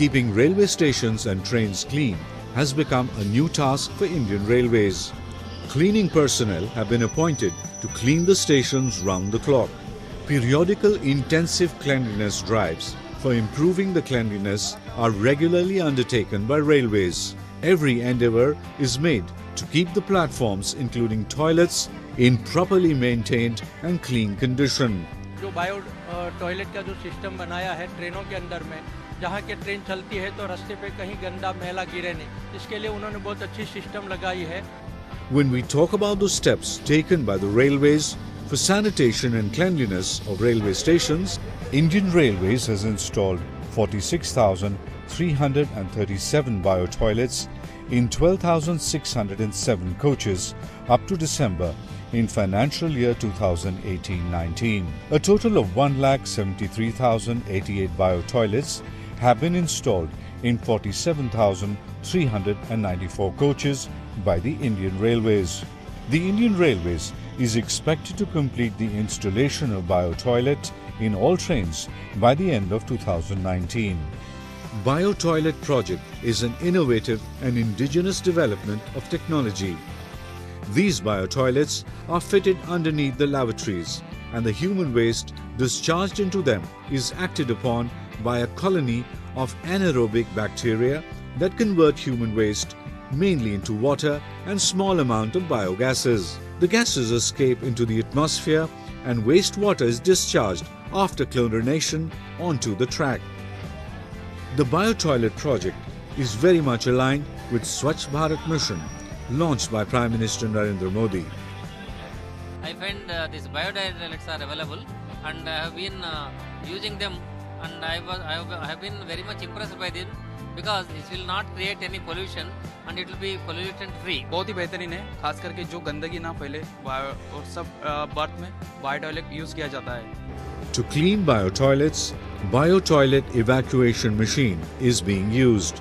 Keeping railway stations and trains clean has become a new task for Indian Railways. Cleaning personnel have been appointed to clean the stations round the clock. Periodical intensive cleanliness drives for improving the cleanliness are regularly undertaken by railways. Every endeavour is made to keep the platforms, including toilets, in properly maintained and clean condition. जो bio toilet का जो system बनाया है ट्रेनों के अंदर में, जहाँ के ट्रेन चलती है तो रास्ते पे कहीं गंदा मैला गिरे नहीं, इसके लिए उन्होंने बहुत अच्छी सिस्टम लगाई है. When we talk about the steps taken by the railways for sanitation and cleanliness of railway stations, Indian Railways has installed 46,337 bio-toilets in 12,607 coaches up to December in financial year 2018-19. A total of 1,73,088 bio-toilets have been installed in 47,394 coaches by the Indian Railways. The Indian Railways is expected to complete the installation of bio-toilet in all trains by the end of 2019. Bio-toilet project is an innovative and indigenous development of technology. These bio-toilets are fitted underneath the lavatories, and the human waste discharged into them is acted upon by a colony of anaerobic bacteria that convert human waste mainly into water and small amount of biogases. The gases escape into the atmosphere and wastewater is discharged after chlorination onto the track. The bio-toilet project is very much aligned with Swachh Bharat mission launched by Prime Minister Narendra Modi. I find these bio-toilets are available and I have been using them, and I have been very much impressed by them because it will not create any pollution and it will be pollution free. बहुत ही बेहतरीन है, खास करके जो गंदगी ना फैले और सब बर्थ में बायो टॉयलेट यूज किया जाता है. To clean bio-toilets, bio-toilet evacuation machine is being used.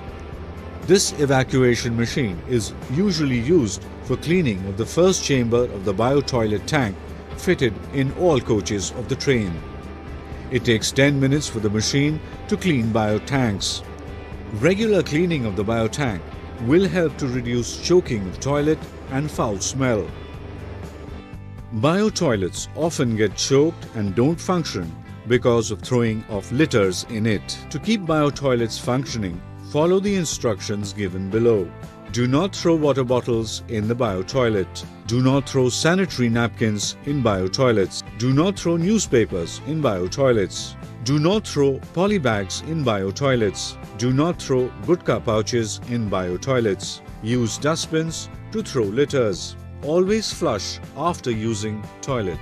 This evacuation machine is usually used for cleaning of the first chamber of the bio-toilet tank fitted in all coaches of the train. It takes 10 minutes for the machine to clean bio-tanks. Regular cleaning of the bio-tank will help to reduce choking of toilet and foul smell. Bio-toilets often get choked and don't function because of throwing of litters in it. To keep bio-toilets functioning, follow the instructions given below. Do not throw water bottles in the bio-toilet. Do not throw sanitary napkins in bio-toilets. Do not throw newspapers in bio-toilets. Do not throw polybags in bio-toilets. Do not throw gutka pouches in bio-toilets. Use dustbins to throw litters. Always flush after using toilet.